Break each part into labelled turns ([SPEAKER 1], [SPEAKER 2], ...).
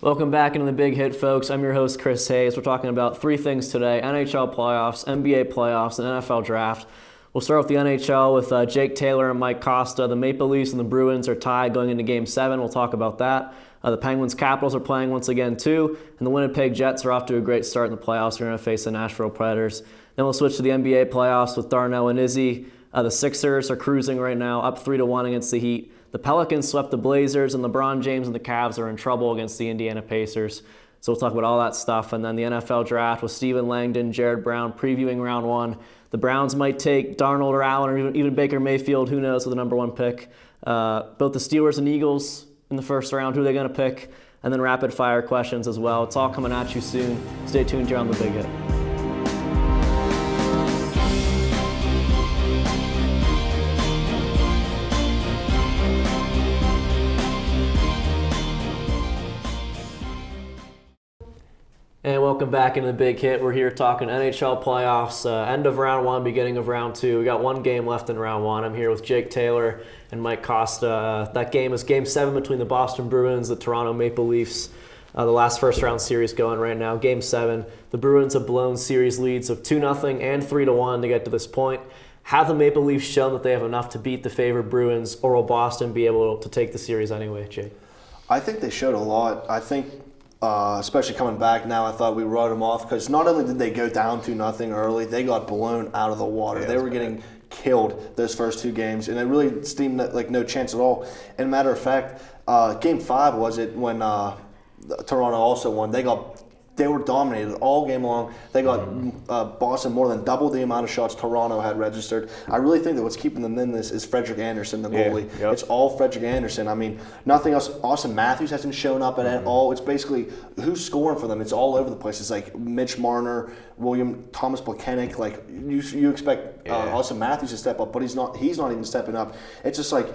[SPEAKER 1] Welcome back into the Big Hit, folks. I'm your host, Chris Hayes. We're talking about three things today: NHL playoffs, NBA playoffs, and NFL draft. We'll start with the NHL with Jake Taylor and Mike Costa. The Maple Leafs and the Bruins are tied going into Game 7. We'll talk about that. The Penguins Capitals are playing once again, too. And the Winnipeg Jets are off to a great start in the playoffs. They're going to face the Nashville Predators. Then we'll switch to the NBA playoffs with Darnell and Izzy. The Sixers are cruising right now, up 3-1 against the Heat. The Pelicans swept the Blazers, and LeBron James and the Cavs are in trouble against the Indiana Pacers. So we'll talk about all that stuff. And then the NFL draft with Steven Langdon, Jared Brown previewing round 1. The Browns might take Darnold or Allen or even Baker Mayfield, who knows, with the number 1 pick. Both the Steelers and Eagles in the first round, who are they going to pick? And then rapid fire questions as well. It's all coming at you soon. Stay tuned here on The Big Hit. And welcome back into the Big Hit. We're here talking NHL playoffs, end of round 1, beginning of round 2. We got one game left in round 1. I'm here with Jake Taylor and Mike Costa. That game is Game 7 between the Boston Bruins, the Toronto Maple Leafs. The last first round series going right now. Game 7. The Bruins have blown series leads of 2-0 and 3-1 to get to this point. Have the Maple Leafs shown that they have enough to beat the favored Bruins, or will Boston be able to take the series anyway, Jake?
[SPEAKER 2] I think they showed a lot. I think especially coming back now, I thought we wrote them off because not only did they go down 2-0 early, they got blown out of the water.
[SPEAKER 3] Yeah,
[SPEAKER 2] they were getting killed those first 2 games, and it really seemed like no chance at all. And matter of fact, Game 5 was it when Toronto also won. They were dominated all game long. They got Boston more than double the amount of shots Toronto had registered. I really think that what's keeping them in this is Frederik Andersen, the goalie.
[SPEAKER 3] Yep.
[SPEAKER 2] It's all Frederik Andersen. I mean, nothing else. Austin Matthews hasn't shown up at all. It's basically who's scoring for them. It's all over the place. It's like Mitch Marner, Thomas Plekanec. Like you expect Austin Matthews to step up, but he's not. He's not even stepping up. It's just like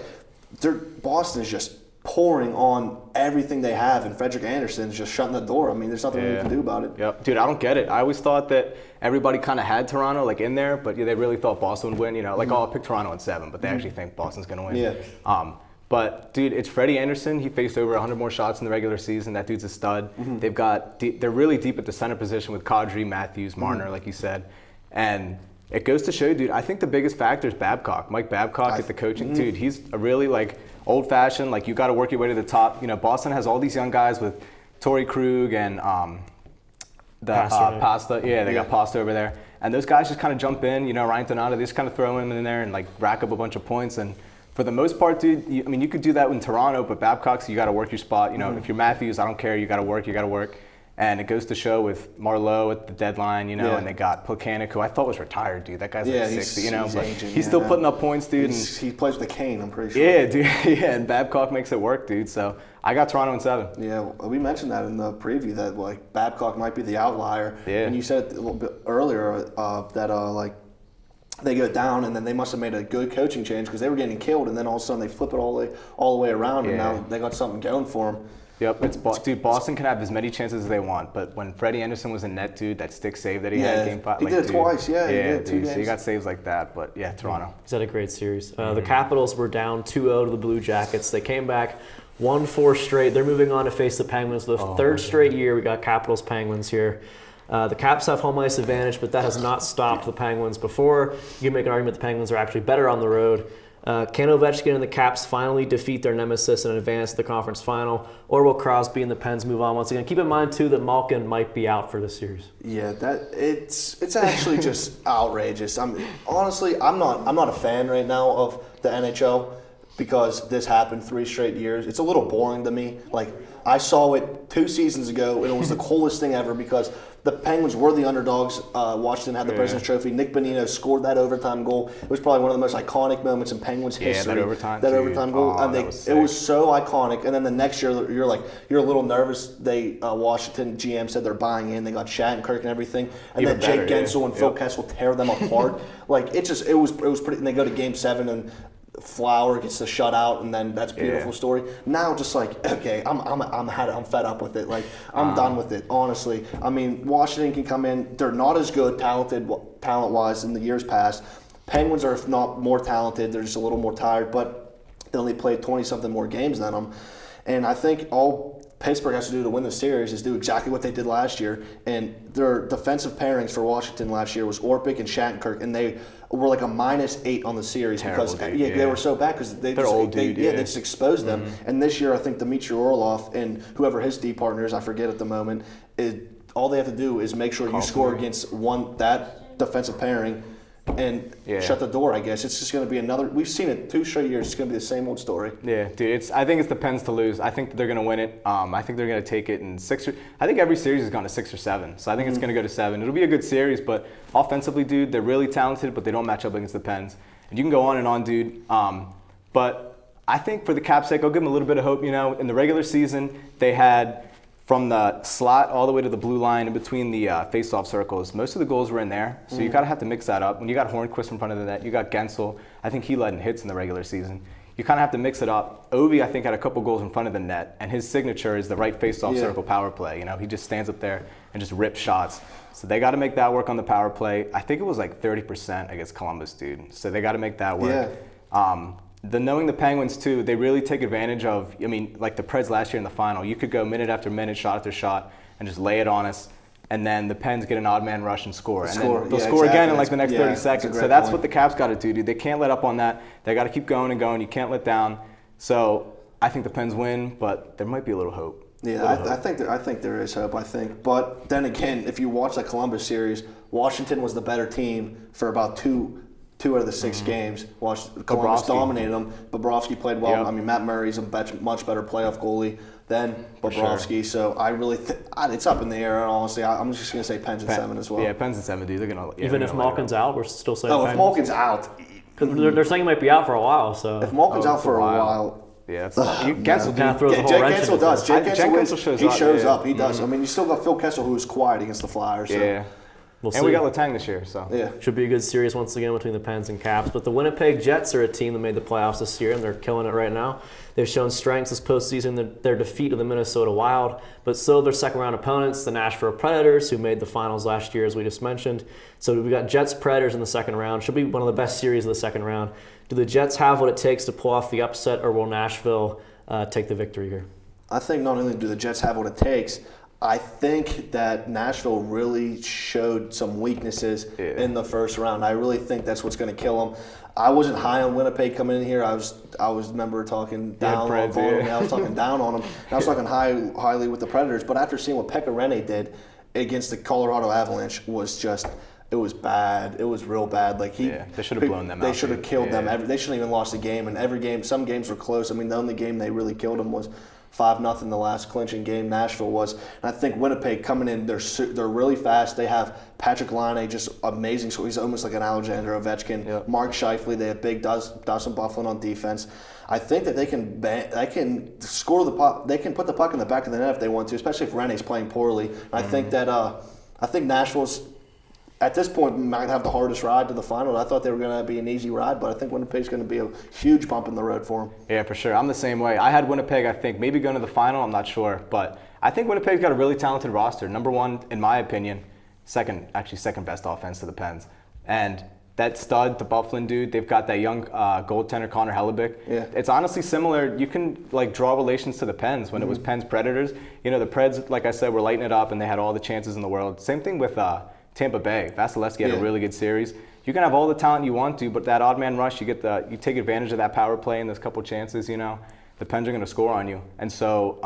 [SPEAKER 2] Boston is just pouring on everything they have, and Frederik Andersen's just shutting the door. I mean, there's nothing we can do about it.
[SPEAKER 3] Yep. Dude, I don't get it. I always thought that everybody kind of had Toronto like in there, but they really thought Boston would win. You know, like I'll pick Toronto in 7, but they actually think Boston's going to win.
[SPEAKER 2] Yeah.
[SPEAKER 3] But dude, it's Freddie Andersen. He faced over 100 more shots in the regular season. That dude's a stud. They're really deep at the center position with Kadri, Matthews, Marner, like you said, and it goes to show you, dude. I think the biggest factor is Babcock. Mike Babcock at the coaching, dude. He's a really old-fashioned. Like you got to work your way to the top. You know, Boston has all these young guys with Torrey Krug and Pasta. Yeah, they got Pasta over there, and those guys just kind of jump in. You know, Ryan Donato, they just kind of throw him in there and rack up a bunch of points. And for the most part, dude, you could do that in Toronto, but Babcock's, you got to work your spot. You know, if you're Matthews, I don't care. You got to work. And it goes to show with Marleau at the deadline, and they got Plekanec, who I thought was retired, dude. That guy's 60, but he's still putting up points, dude.
[SPEAKER 2] He plays with a cane, I'm pretty sure.
[SPEAKER 3] Yeah, dude. Yeah, and Babcock makes it work, dude. So I got Toronto in 7.
[SPEAKER 2] Yeah, we mentioned that in the preview that Babcock might be the outlier. Yeah. And you said it a little bit earlier that they go down, and then they must have made a good coaching change because they were getting killed, and then all of a sudden they flip it all the way around, and now they got something going for them.
[SPEAKER 3] Yep, dude, Boston can have as many chances as they want, but when Freddie Andersen was in net, dude, that stick save that he had in Game 5.
[SPEAKER 2] He did it twice, he did 2 games.
[SPEAKER 3] So you got saves like that, but Toronto.
[SPEAKER 1] He's had a great series. The Capitals were down 2-0 to the Blue Jackets. They came back, won 4 straight. They're moving on to face the Penguins for the 3rd straight year. We got Capitals-Penguins here. The Caps have home ice advantage, but that has not stopped the Penguins before. You can make an argument the Penguins are actually better on the road. Can Ovechkin and the Caps finally defeat their nemesis and advance to the conference final, or will Crosby and the Pens move on once again? Keep in mind too that Malkin might be out for the series.
[SPEAKER 2] Yeah, it's actually just outrageous. Honestly, I'm not a fan right now of the NHL because this happened 3 straight years. It's a little boring to me. Like I saw it 2 seasons ago, and it was the coolest thing ever because the Penguins were the underdogs. Washington had the President's Trophy. Nick Bonino scored that overtime goal. It was probably one of the most iconic moments in Penguins history.
[SPEAKER 3] That overtime
[SPEAKER 2] goal. It was so iconic. And then the next year, you're a little nervous. Washington GM said they're buying in. They got Shattenkirk and everything. And then Jake Gensel and Phil Kessel tear them apart. It was pretty. And they go to Game 7 and Flower gets the shutout, and then that's a beautiful story. Now, just okay, I'm fed up with it. I'm done with it. Honestly, I mean, Washington can come in. They're not as good talent-wise in the years past. Penguins are, if not more talented, they're just a little more tired, but they only played 20-something more games than them. And I think all Pittsburgh has to do to win the series is do exactly what they did last year. And their defensive pairings for Washington last year was Orpik and Shattenkirk, and they were like a -8 on the series because they were so bad because they just exposed them. And this year, I think Dmitry Orlov and whoever his D partner is, I forget at the moment, all they have to do is make sure you score against that defensive pairing and shut the door, I guess. It's just going to be another – we've seen it 2 straight years. It's going to be the same old story.
[SPEAKER 3] Yeah, dude. I think it's the Pens to lose. I think they're going to win it. I think they're going to take it in 6 – I think every series has gone to 6 or 7. So I think it's going to go to 7. It'll be a good series, but offensively, dude, they're really talented, but they don't match up against the Pens. And you can go on and on, dude. But I think for the Caps' sake, I'll give them a little bit of hope. You know, in the regular season, they had – from the slot all the way to the blue line in between the face-off circles, most of the goals were in there. So you gotta have to mix that up. When you got Hornquist in front of the net, you got Gensel. I think he led in hits in the regular season. You kind of have to mix it up. Ovi, I think, had a couple goals in front of the net, and his signature is the right face-off circle power play. You know, he just stands up there and just rips shots. So they got to make that work on the power play. I think it was like 30% against Columbus, dude. So they got to make that work. Knowing the Penguins, too, they really take advantage of, I mean, like the Preds last year in the final. You could go minute after minute, shot after shot, and just lay it on us. And then the Pens get an odd man rush and score. And then they'll score again in like the next 30 seconds. So that's what the Caps got to do, dude. They can't let up on that. They got to keep going and going. You can't let down. So I think the Pens win, but there might be a little hope.
[SPEAKER 2] Yeah, I think there is hope, I think. But then again, if you watch the Columbus series, Washington was the better team for about two out of the 6 games. Columbus dominated them. Bobrovsky played well. I mean, Matt Murray's a much better playoff goalie than Bobrovsky. So I really think it's up in the air. And honestly, I'm just going to say Pens and 7 as well.
[SPEAKER 3] Yeah, Pens and 7, dude. They're going to
[SPEAKER 1] even if Malkin's out, we're still saying.
[SPEAKER 2] Oh, if Malkin's out,
[SPEAKER 1] because they're saying he might be out for a while. So
[SPEAKER 2] if Malkin's out for a while.
[SPEAKER 3] Yeah, Gensel
[SPEAKER 1] kind of throws the whole wrench into it.
[SPEAKER 2] does. Jake Gensel shows up. He does. I mean, you still got Phil Kessel, who was quiet against the Flyers. So.
[SPEAKER 3] Yeah.
[SPEAKER 1] We'll
[SPEAKER 3] and
[SPEAKER 1] see.
[SPEAKER 3] we got Letang this year, so
[SPEAKER 1] should be a good series once again between the Pens and Caps. But the Winnipeg Jets are a team that made the playoffs this year, and they're killing it right now. They've shown strengths this postseason, their defeat of the Minnesota Wild, but so their second-round opponents, the Nashville Predators, who made the finals last year, as we just mentioned. So we got Jets Predators in the second round. Should be one of the best series of the second round. Do the Jets have what it takes to pull off the upset, or will Nashville take the victory here?
[SPEAKER 2] I think not only do the Jets have what it takes, I think that Nashville really showed some weaknesses in the first round. I really think that's what's going to kill them. I wasn't high on Winnipeg coming in here. I was remember talking down on them. I was talking down on them. And I was talking highly with the Predators. But after seeing what Pekka Rinne did against the Colorado Avalanche it was bad. It was real bad. Like
[SPEAKER 3] they should have blown them out.
[SPEAKER 2] They should have killed them. They shouldn't even lost the game. And some games were close. I mean, the only game they really killed them was 5-0 the last clinching game Nashville was. And I think Winnipeg coming in, they're really fast. They have Patrick Laine, just amazing. So he's almost like an Alexander Ovechkin. Yep. Mark Scheifele, they have big Dawson Bufflin on defense. I think that they can score the puck. They can put the puck in the back of the net if they want to, especially if Rennie's playing poorly. And I think that Nashville's at this point might have the hardest ride to the final. I thought they were going to be an easy ride, but I think Winnipeg's going to be a huge bump in the road for them.
[SPEAKER 3] Yeah, for sure. I'm the same way. I had Winnipeg, I think, maybe going to the final. I'm not sure. But I think Winnipeg's got a really talented roster. Number one, in my opinion, second best offense to the Pens. And that stud, the Bufflin dude, they've got that young goaltender, Connor Hellebuyck. Yeah. It's honestly similar. You can draw relations to the Pens when it was Pens Predators. You know, the Preds, like I said, were lighting it up and they had all the chances in the world. Same thing with Tampa Bay. Vasilevsky had a really good series. You can have all the talent you want to, but that odd man rush, you take advantage of that power play and those couple chances, you know. The Pens are going to score on you. And so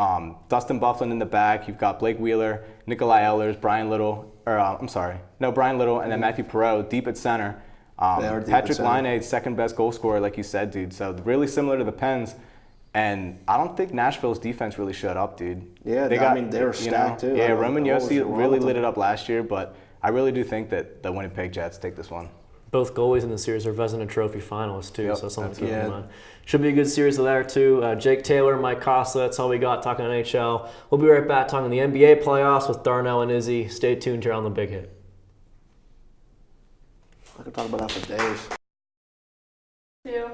[SPEAKER 3] Dustin Bufflin in the back, you've got Blake Wheeler, Nikolai Ehlers, Brian Little, and then Matthew Perreault deep at center. Patrick Laine, second best goal scorer, like you said, dude. So really similar to the Pens. And I don't think Nashville's defense really showed up, dude.
[SPEAKER 2] Yeah, they were stacked too.
[SPEAKER 3] Yeah, Roman Josi really lit it up last year, but I really do think that the Winnipeg Jets take this one.
[SPEAKER 1] Both goalies in the series are Vezina Trophy finalists too, so something to keep in mind. Should be a good series there too. Jake Taylor, Mike Costa, that's all we got talking NHL. We'll be right back talking the NBA playoffs with Darnell and Izzy. Stay tuned here on The Big Hit.
[SPEAKER 2] I could talk about that for days.
[SPEAKER 4] Yeah.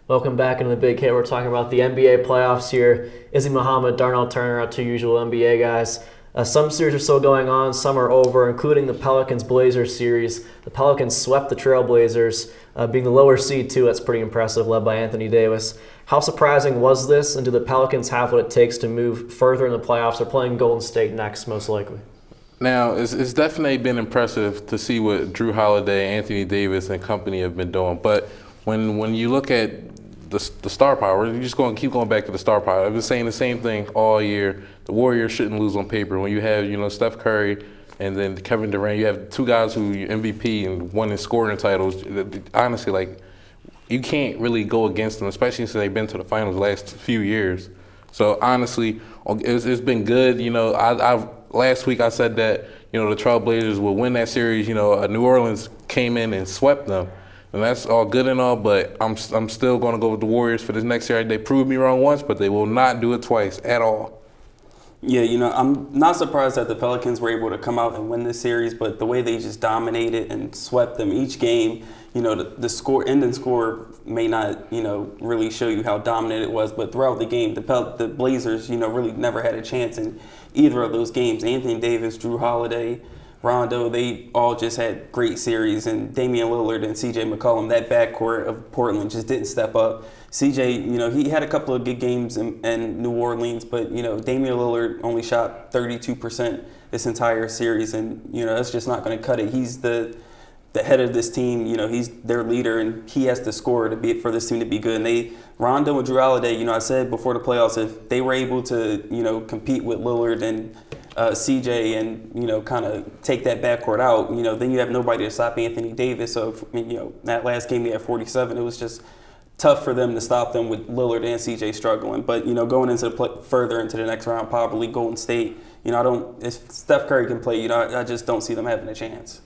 [SPEAKER 1] Welcome back into The Big Hit. We're talking about the NBA playoffs here. Izzy Muhammad, Darnell Turner, our two usual NBA guys. Some series are still going on, some are over, including the Pelicans-Blazers series. The Pelicans swept the Trailblazers, being the lower seed too. That's pretty impressive, led by Anthony Davis. How surprising was this, and do the Pelicans have what it takes to move further in the playoffs? They're playing Golden State next, most likely.
[SPEAKER 5] Now, it's definitely been impressive to see what Drew Holiday, Anthony Davis, and company have been doing. But when you look at the star power, you're just going to keep going back to the star power. I've been saying the same thing all year. The Warriors shouldn't lose on paper. When you have, Steph Curry and then Kevin Durant, you have two guys who MVP and won in scoring titles. Honestly, you can't really go against them, especially since they've been to the finals the last few years. So honestly, it's been good. Last week I said that, the Trailblazers would win that series. New Orleans came in and swept them. And that's all good and all, but I'm still going to go with the Warriors for this next series. They proved me wrong once, but they will not do it twice at all.
[SPEAKER 6] Yeah, I'm not surprised that the Pelicans were able to come out and win this series, but the way they just dominated and swept them each game, the ending score may not, really show you how dominant it was, but throughout the game, the Blazers, really never had a chance in either of those games. Anthony Davis, Drew Holiday, Rondo, they all just had great series, and Damian Lillard and C.J. McCollum, that backcourt of Portland just didn't step up. C.J., he had a couple of good games in New Orleans, but, Damian Lillard only shot 32% this entire series, and, that's just not going to cut it. He's the head of this team, he's their leader, and he has to score for this team to be good. And Rondo and Drew Holiday, I said before the playoffs, if they were able to, compete with Lillard and CJ and, kind of take that backcourt out, then you have nobody to stop Anthony Davis. So, that last game he had 47. It was just tough for them to stop them with Lillard and CJ struggling. But, going further into the next round, probably Golden State, if Steph Curry can play, I just don't see them having a chance.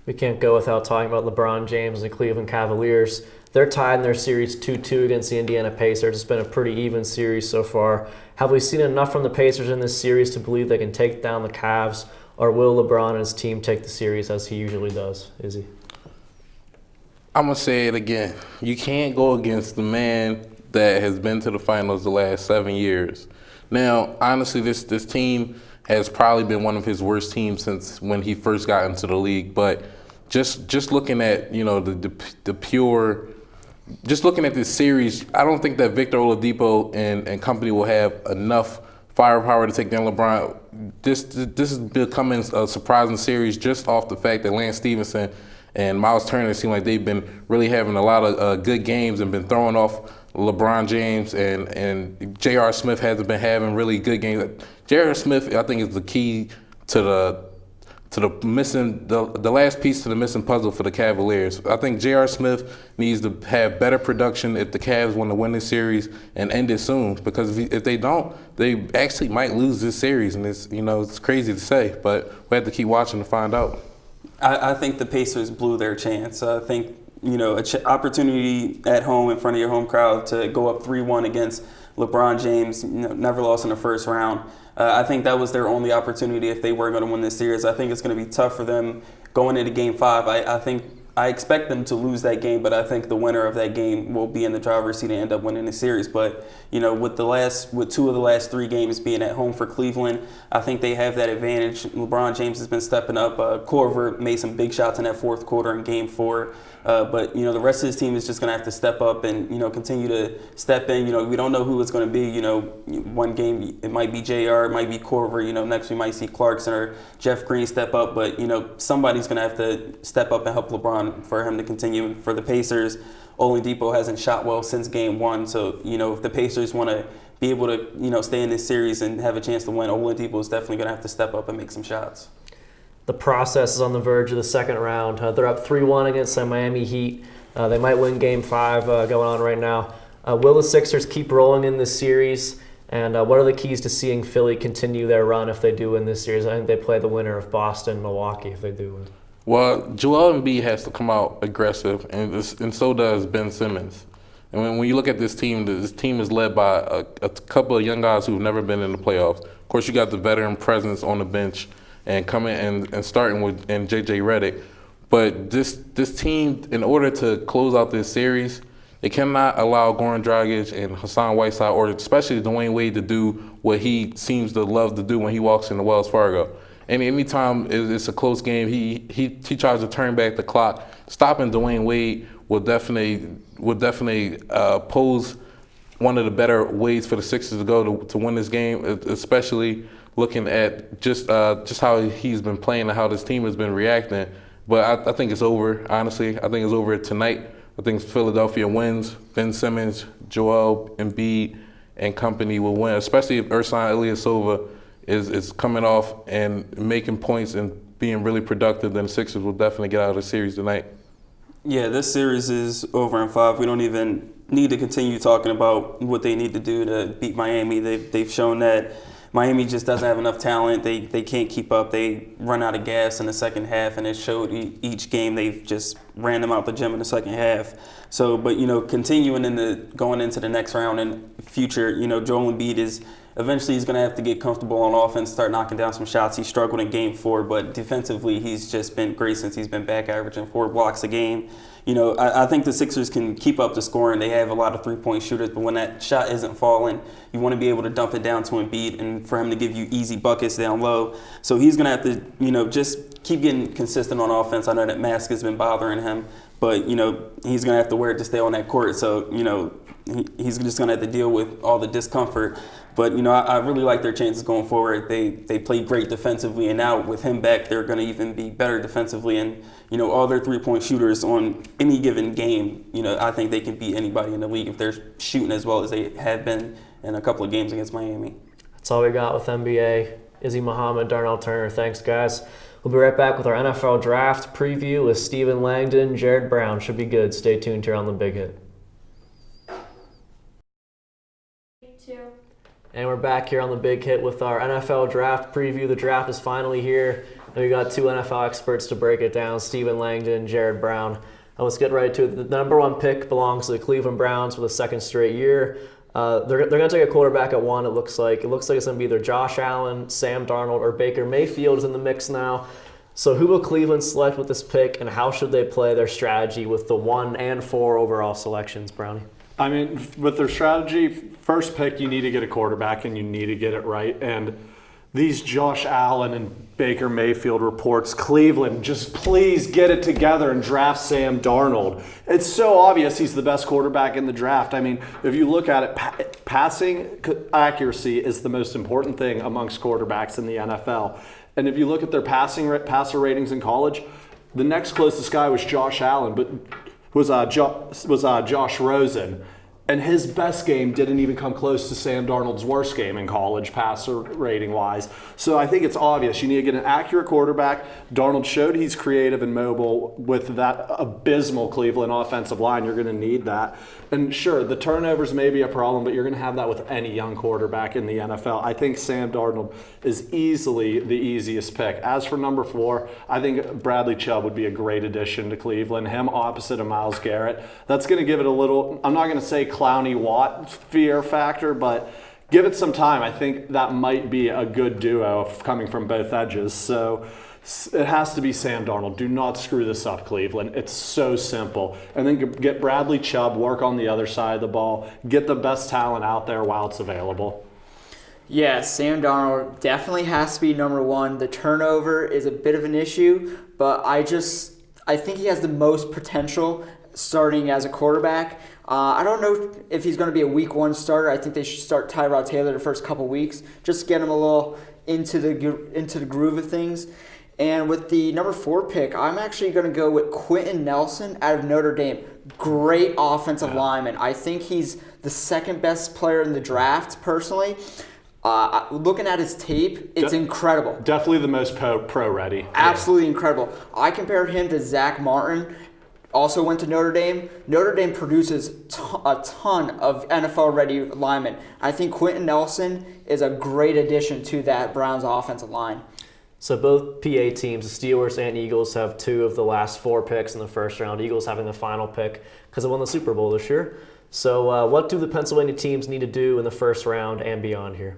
[SPEAKER 1] We can't go without talking about LeBron James and the Cleveland Cavaliers. They're tied in their series 2-2 against the Indiana Pacers. It's been a pretty even series so far. Have we seen enough from the Pacers in this series to believe they can take down the Cavs, or will LeBron and his team take the series as he usually does? Izzy?
[SPEAKER 5] I'm going to say it again. You can't go against the man that has been to the finals the last 7 years. Now, honestly, this team has probably been one of his worst teams since when he first got into the league, but just looking at, just looking at this series, I don't think that Victor Oladipo and company will have enough firepower to take down LeBron. This is becoming a surprising series just off the fact that Lance Stevenson and Miles Turner seem like they've been really having a lot of good games and been throwing off LeBron James, and J.R. Smith hasn't been having really good games. J.R. Smith, I think, is the key to the missing, the last piece to the missing puzzle for the Cavaliers. I think J.R. Smith needs to have better production if the Cavs want to win this series and end it soon. Because if they don't, they actually might lose this series, and it's crazy to say, but we have to keep watching to find out.
[SPEAKER 6] I think the Pacers blew their chance. I think opportunity at home in front of your home crowd to go up 3-1 against LeBron James, never lost in the first round. I think that was their only opportunity if they were going to win this series. I think it's going to be tough for them going into Game 5. I expect them to lose that game, but I think the winner of that game will be in the driver's seat and end up winning the series. But with 2 of the last 3 games being at home for Cleveland, I think they have that advantage. LeBron James has been stepping up. Korver made some big shots in that fourth quarter in Game 4. But the rest of his team is just going to have to step up and continue to step in. We don't know who it's going to be. One game it might be JR, it might be Korver. Next we might see Clarkson or Jeff Green step up. But somebody's going to have to step up and help LeBron for him to continue. For the Pacers, Oladipo hasn't shot well since Game 1. So if the Pacers want to be able to stay in this series and have a chance to win, Oladipo is definitely going to have to step up and make some shots.
[SPEAKER 1] The process is on the verge of the second round. They're up 3-1 against the Miami Heat. They might win Game 5 going on right now. Will the Sixers keep rolling in this series? And what are the keys to seeing Philly continue their run if they do win this series? I think they play the winner of Boston, Milwaukee if they do win.
[SPEAKER 5] Well, Joel Embiid has to come out aggressive, and so does Ben Simmons. And when you look at this team is led by a couple of young guys who've never been in the playoffs. Of course, you got the veteran presence on the bench and coming and starting with JJ Redick. But this team, in order to close out this series, They cannot allow Goran Dragic and Hassan Whiteside, or especially Dwayne Wade, to do what he seems to love to do when he walks into Wells Fargo. And anytime it's a close game, he tries to turn back the clock. Stopping Dwayne Wade will definitely pose one of the better ways for the Sixers to go to win this game, especially looking at just how he's been playing and how this team has been reacting. But I think it's over, honestly. I think it's over tonight. I think Philadelphia wins. Ben Simmons, Joel Embiid, and company will win, especially if Ersan Ilyasova is coming off and making points and being really productive. Then the Sixers will definitely get out of the series tonight. Yeah,
[SPEAKER 6] this series is over in 5. We don't even need to continue talking about what they need to do to beat Miami. They've shown that Miami just doesn't have enough talent. They can't keep up. They run out of gas in the second half, and it showed each game. They've just ran them out the gym in the second half. So, but continuing going into the next round and future, Joel Embiid is eventually he's going to have to get comfortable on offense, start knocking down some shots. He struggled in Game 4, but defensively he's just been great since he's been back, averaging 4 blocks a game. I think the Sixers can keep up the scoring. They have a lot of three-point shooters, but when that shot isn't falling, you want to be able to dump it down to Embiid and for him to give you easy buckets down low. So he's going to have to, just keep getting consistent on offense. I know that mask has been bothering him, but, he's going to have to wear it to stay on that court. So, he's just going to have to deal with all the discomfort. But, I really like their chances going forward. They played great defensively, and now with him back, they're going to even be better defensively. And, all their three-point shooters on any given game, I think they can beat anybody in the league if they're shooting as well as they have been in a couple of games against Miami.
[SPEAKER 1] That's all we got with NBA. Izzy Muhammad, Darnell Turner, thanks, guys. We'll be right back with our NFL Draft preview with Stephen Langdon, Jared Brown. Should be good. Stay tuned here on The Big Hit. And we're back here on The Big Hit with our NFL Draft preview. The draft is finally here, and we got 2 NFL experts to break it down, Stephen Langdon, Jared Brown. And let's get right to it. The number 1 pick belongs to the Cleveland Browns for the 2nd straight year. They're going to take a quarterback at 1, it looks like. It looks like it's going to be either Josh Allen, Sam Darnold, or Baker Mayfield is in the mix now. So who will Cleveland select with this pick, and how should they play their strategy with the 1 and 4 overall selections, Brownie?
[SPEAKER 7] I mean, with their strategy, first pick, you need to get a quarterback and you need to get it right. And these Josh Allen and Baker Mayfield reports, Cleveland, just please get it together and draft Sam Darnold. It's so obvious he's the best quarterback in the draft. I mean, if you look at it, passing accuracy is the most important thing amongst quarterbacks in the NFL. And if you look at their passer ratings in college, the next closest guy was Josh Allen, but was Josh Rosen. And his best game didn't even come close to Sam Darnold's worst game in college, passer rating-wise. So I think it's obvious. You need to get an accurate quarterback. Darnold showed he's creative and mobile with that abysmal Cleveland offensive line. You're going to need that. And sure, the turnovers may be a problem, but you're going to have that with any young quarterback in the NFL. I think Sam Darnold is easily the easiest pick. As for number 4, I think Bradley Chubb would be a great addition to Cleveland. Him opposite of Myles Garrett. That's going to give it a little, I'm not going to say Clowney Watt fear factor, but give it some time. I think that might be a good duo coming from both edges. So it has to be Sam Darnold. Do not screw this up, Cleveland. It's so simple. And then get Bradley Chubb, work on the other side of the ball, get the best talent out there while it's available.
[SPEAKER 8] Yeah, Sam Darnold definitely has to be number 1. The turnover is a bit of an issue, but I think he has the most potential starting as a quarterback. I don't know if he's going to be a week 1 starter. I think they should start Tyrod Taylor the first couple weeks, just to get him a little into the groove of things. And with the number 4 pick, I'm actually going to go with Quentin Nelson out of Notre Dame. Great offensive lineman. I think he's the 2nd best player in the draft, personally. Looking at his tape, it's incredible.
[SPEAKER 7] Definitely the most pro-ready.
[SPEAKER 8] Absolutely incredible. I compared him to Zach Martin. Also went to Notre Dame. Notre Dame produces a ton of NFL-ready linemen. I think Quentin Nelson is a great addition to that Browns offensive line.
[SPEAKER 1] So both PA teams, the Steelers and Eagles, have 2 of the last 4 picks in the first round. Eagles having the final pick because they won the Super Bowl this year. So what do the Pennsylvania teams need to do in the first round and beyond here?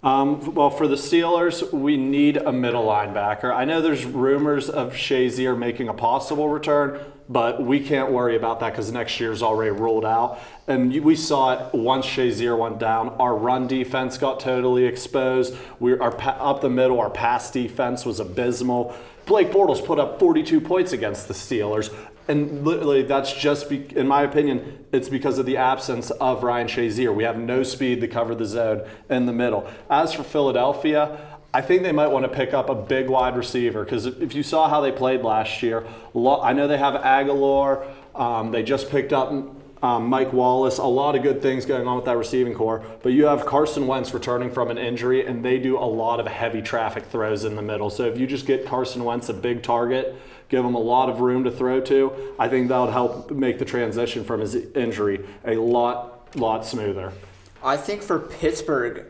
[SPEAKER 7] Well, for the Steelers, we need a middle linebacker. I know there's rumors of Shazier making a possible return. but we can't worry about that because next year's already ruled out. And we saw it once Shazier went down. Our run defense got totally exposed. Up the middle, our pass defense was abysmal. Blake Bortles put up 42 points against the Steelers. And literally, that's just, in my opinion, it's because of the absence of Ryan Shazier. We have no speed to cover the zone in the middle. As for Philadelphia, I think they might want to pick up a big wide receiver because if you saw how they played last year, I know they have Aguilar. They just picked up Mike Wallace. A lot of good things going on with that receiving core. But you have Carson Wentz returning from an injury, and they do a lot of heavy traffic throws in the middle. So if you just get Carson Wentz a big target, give him a lot of room to throw to, I think that would help make the transition from his injury a lot smoother.
[SPEAKER 8] I think for Pittsburgh,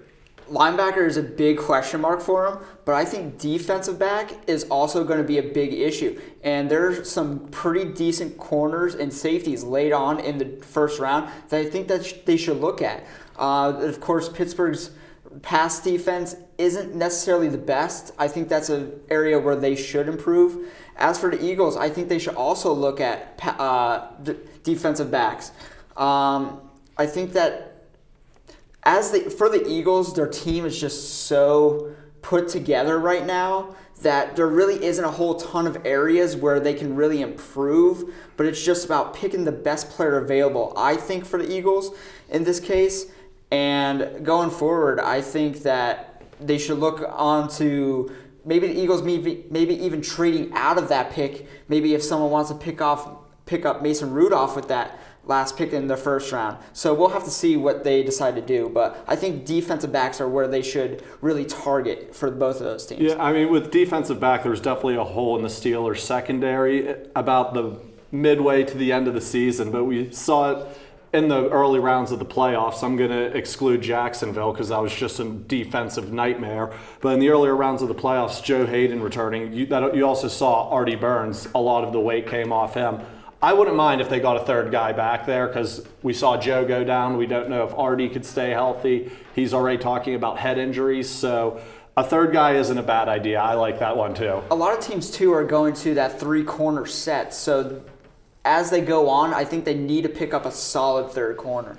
[SPEAKER 8] linebacker is a big question mark for him, but I think defensive back is also going to be a big issue. And there's some pretty decent corners and safeties laid on in the first round that I think that they should look at. Of course, Pittsburgh's pass defense isn't necessarily the best. I think that's an area where they should improve. As for the Eagles, I think they should also look at defensive backs. I think that for the Eagles, their team is just so put together right now that there really isn't a whole ton of areas where they can really improve, but it's just about picking the best player available, I think, for the Eagles in this case. And going forward, I think that they should look on to maybe the Eagles maybe even trading out of that pick. Maybe if someone wants to pick up Mason Rudolph with that last pick in the first round. So we'll have to see what they decide to do. But I think defensive backs are where they should really target for both of those teams.
[SPEAKER 7] Yeah, I mean, with defensive back, there's definitely a hole in the Steelers secondary about the midway to the end of the season. But we saw it in the early rounds of the playoffs. I'm going to exclude Jacksonville because that was just a defensive nightmare. But in the earlier rounds of the playoffs, Joe Hayden returning, you also saw Artie Burns. A lot of the weight came off him. I wouldn't mind if they got a third guy back there because we saw Joe go down. We don't know if Artie could stay healthy. He's already talking about head injuries. So a third guy isn't a bad idea. I like that one too.
[SPEAKER 8] A lot of teams too are going to that three-corner set. So as they go on, I think they need to pick up a solid third corner.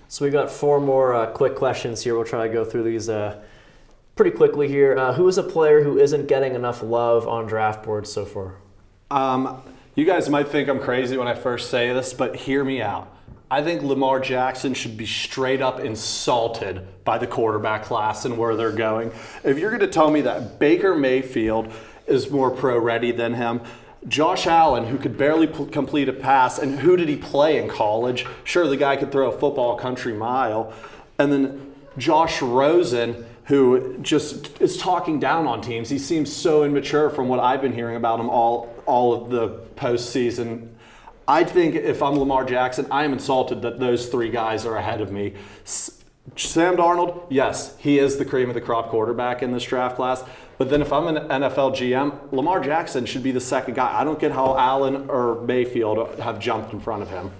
[SPEAKER 1] So we got 4 more quick questions here. We'll try to go through these pretty quickly here. Who is a player who isn't getting enough love on draft boards so far?
[SPEAKER 7] You guys might think I'm crazy when I first say this, but hear me out. I think Lamar Jackson should be straight up insulted by the quarterback class and where they're going. If you're going to tell me that Baker Mayfield is more pro-ready than him, Josh Allen, who could barely complete a pass, and who did he play in college? Sure, the guy could throw a football a country mile. And then Josh Rosen, who just is talking down on teams. He seems so immature from what I've been hearing about him all of the postseason. I think if I'm Lamar Jackson, I am insulted that those 3 guys are ahead of me. Sam Darnold, yes, he is the cream of the crop quarterback in this draft class. But then if I'm an NFL GM, Lamar Jackson should be the second guy. I don't get how Allen or Mayfield have jumped in front of him.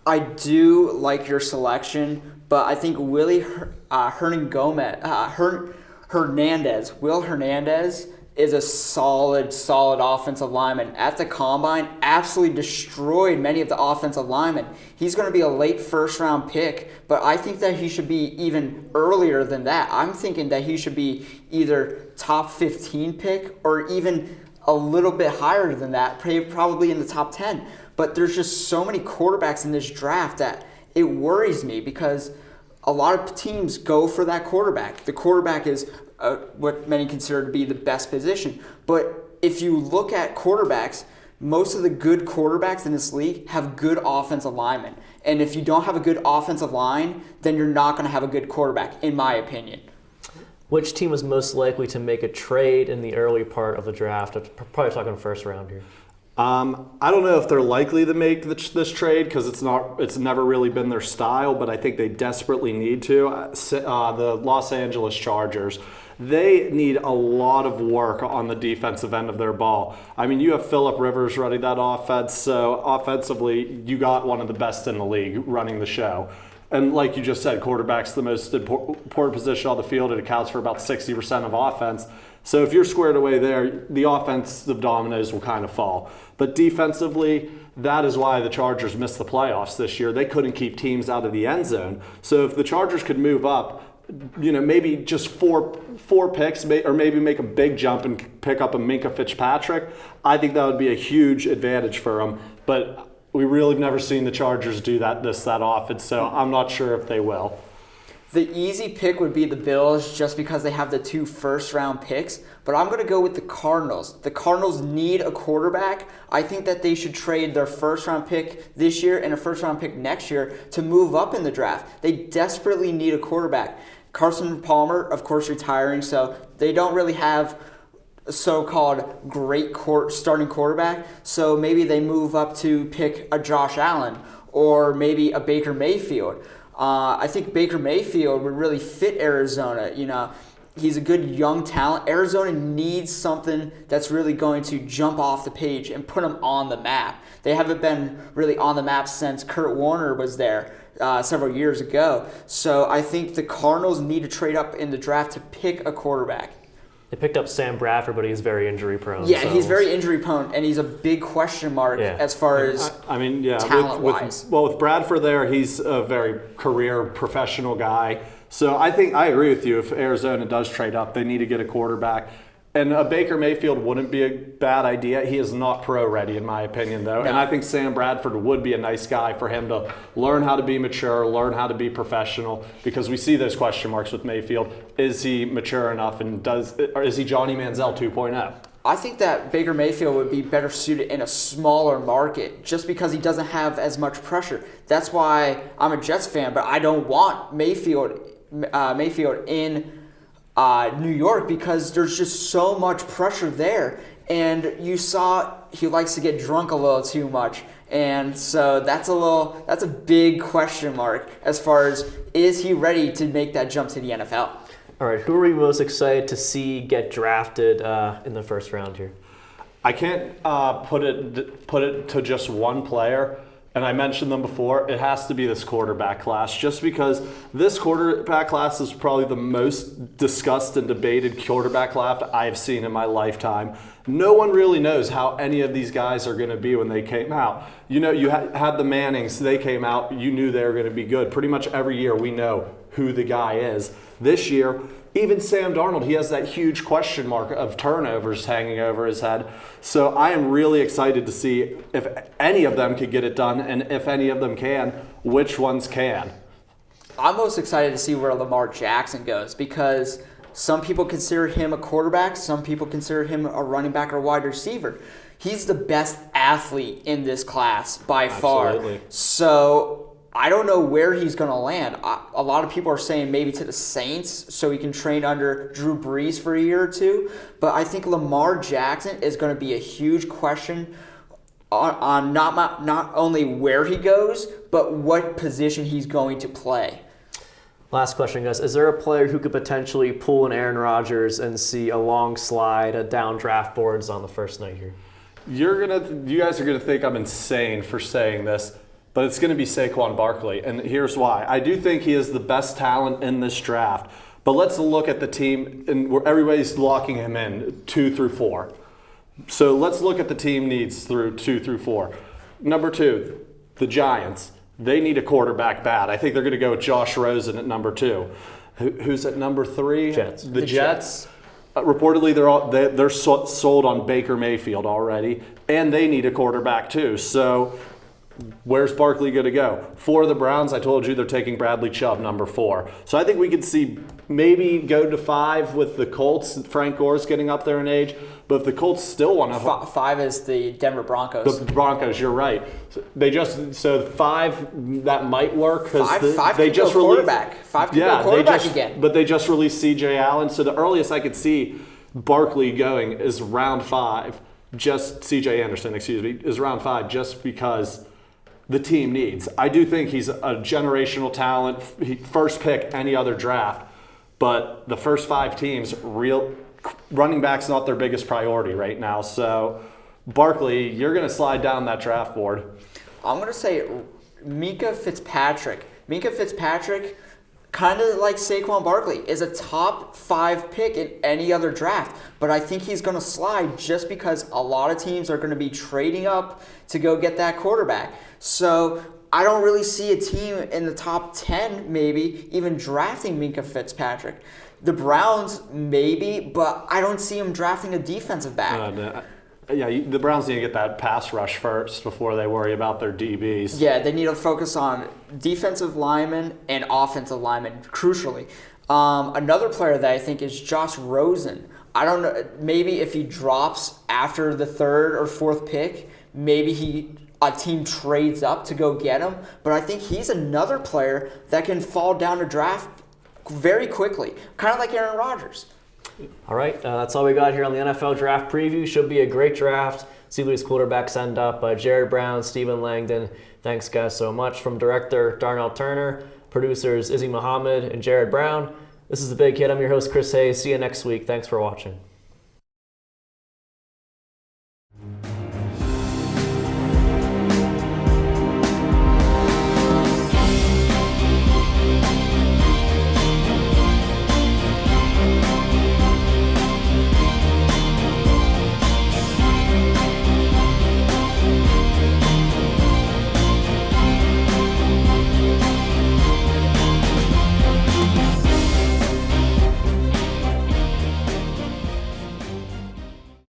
[SPEAKER 8] I do like your selection, but I think Will Hernandez is a solid offensive lineman. At the Combine, absolutely destroyed many of the offensive linemen. He's going to be a late first-round pick, but I think that he should be even earlier than that. I'm thinking that he should be either top 15 pick or even a little bit higher than that, probably in the top 10. But there's just so many quarterbacks in this draft that it worries me because a lot of teams go for that quarterback. The quarterback is what many consider to be the best position. But if you look at quarterbacks, most of the good quarterbacks in this league have good offensive linemen. And if you don't have a good offensive line, then you're not going to have a good quarterback, in my opinion.
[SPEAKER 1] Which team was most likely to make a trade in the early part of the draft? I'm probably talking first round here.
[SPEAKER 7] I don't know if they're likely to make this trade because it's never really been their style, but I think they desperately need to. The Los Angeles Chargers, they need a lot of work on the defensive end of their ball. I mean, you have Phillip Rivers running that offense, so offensively, you got one of the best in the league running the show. And like you just said, quarterback's the most important position on the field. It accounts for about 60% of offense. So if you're squared away there, the offensive dominoes will kind of fall. But defensively, that is why the Chargers missed the playoffs this year. They couldn't keep teams out of the end zone. So if the Chargers could move up, maybe just four picks, or maybe make a big jump and pick up a Minkah Fitzpatrick, I think that would be a huge advantage for them. But we really have never seen the Chargers do that often, so I'm not sure if they will.
[SPEAKER 8] The easy pick would be the Bills just because they have the 2 first-round picks, but I'm going to go with the Cardinals. The Cardinals need a quarterback. I think that they should trade their first-round pick this year and a first-round pick next year to move up in the draft. They desperately need a quarterback. Carson Palmer, of course, retiring, so they don't really have a so-called great starting quarterback, so maybe they move up to pick a Josh Allen or maybe a Baker Mayfield. I think Baker Mayfield would really fit Arizona. He's a good young talent. Arizona needs something that's really going to jump off the page and put them on the map. They haven't been really on the map since Kurt Warner was there several years ago. So I think the Cardinals need to trade up in the draft to pick a quarterback.
[SPEAKER 1] They picked up Sam Bradford, but he's very injury prone.
[SPEAKER 8] Yeah, he's very injury prone, and he's a big question mark as far as talent-wise.
[SPEAKER 7] With Bradford there, he's a very career professional guy. So I agree with you. If Arizona does trade up, they need to get a quarterback. And a Baker Mayfield wouldn't be a bad idea. He is not pro-ready, in my opinion, though. No. And I think Sam Bradford would be a nice guy for him to learn how to be mature, learn how to be professional, because we see those question marks with Mayfield. Is he mature enough, or is he Johnny Manziel 2.0?
[SPEAKER 8] I think that Baker Mayfield would be better suited in a smaller market just because he doesn't have as much pressure. That's why I'm a Jets fan, but I don't want Mayfield in New York because there's just so much pressure there. And you saw he likes to get drunk a little too much. And so that's a big question mark as far as is he ready to make that jump to the NFL?
[SPEAKER 1] All right, who are we most excited to see get drafted in the first round here?
[SPEAKER 7] I can't put it to just one player. And I mentioned them before, it has to be this quarterback class, just because this quarterback class is probably the most discussed and debated quarterback class I've seen in my lifetime. No one really knows how any of these guys are going to be when they came out. You had the Mannings, they came out, you knew they were going to be good. Pretty much every year we know who the guy is. This year, even Sam Darnold, he has that huge question mark of turnovers hanging over his head. So I am really excited to see if any of them could get it done, and if any of them can, which ones can.
[SPEAKER 8] I'm most excited to see where Lamar Jackson goes because some people consider him a quarterback, some people consider him a running back or wide receiver. He's the best athlete in this class by far.
[SPEAKER 7] Absolutely.
[SPEAKER 8] So I don't know where he's going to land. A lot of people are saying maybe to the Saints so he can train under Drew Brees for a year or two. But I think Lamar Jackson is going to be a huge question on not only where he goes, but what position he's going to play.
[SPEAKER 1] Last question, guys. Is there a player who could potentially pull an Aaron Rodgers and see a long slide down draft boards on the first night here?
[SPEAKER 7] You guys are going to think I'm insane for saying this, but it's going to be Saquon Barkley, and here's why. I do think he is the best talent in this draft, but let's look at the team, and where everybody's locking him in 2 through 4. So let's look at the team needs through 2 through 4. Number 2, the Giants. They need a quarterback bad. I think they're going to go with Josh Rosen at number 2. Who's at number 3?
[SPEAKER 1] Jets.
[SPEAKER 7] The Jets. Reportedly, they're sold on Baker Mayfield already, and they need a quarterback too. So where's Barkley going to go? For the Browns, I told you they're taking Bradley Chubb, number 4. So I think we could see maybe go to 5 with the Colts. Frank Gore's getting up there in age. But if the Colts still want to...
[SPEAKER 8] 5 is the Denver Broncos.
[SPEAKER 7] The Broncos, you're right. So 5, that might work.
[SPEAKER 8] Five they just go quarterback. 5 can go quarterback again.
[SPEAKER 7] But they just released C.J. Allen. So the earliest I could see Barkley going is round 5. Just C.J. Anderson, is round 5 just because the team needs. I do think he's a generational talent. First pick any other draft. But the first 5 teams, running back's not their biggest priority right now. So Barkley, you're going to slide down that draft board.
[SPEAKER 8] I'm going to say Minkah Fitzpatrick. Minkah Fitzpatrick, kind of like Saquon Barkley, is a top 5 pick in any other draft. But I think he's going to slide just because a lot of teams are going to be trading up to go get that quarterback. So I don't really see a team in the top 10 maybe even drafting Minkah Fitzpatrick. The Browns maybe, but I don't see them drafting a defensive back.
[SPEAKER 7] The Browns need to get that pass rush first before they worry about their DBs.
[SPEAKER 8] Yeah, they need to focus on defensive linemen and offensive linemen, crucially. Another player that I think is Josh Rosen. I don't know, maybe if he drops after the 3rd or 4th pick, maybe a team trades up to go get him. But I think he's another player that can fall down a draft very quickly, kind of like Aaron Rodgers.
[SPEAKER 1] All right, that's all we got here on the NFL Draft Preview. Should be a great draft. See who these quarterbacks end up. Jared Brown, Stephen Langdon. Thanks, guys, so much. From director Darnell Turner, producers Izzy Muhammad and Jared Brown. This is The Big Hit. I'm your host, Chris Hayes. See you next week. Thanks for watching.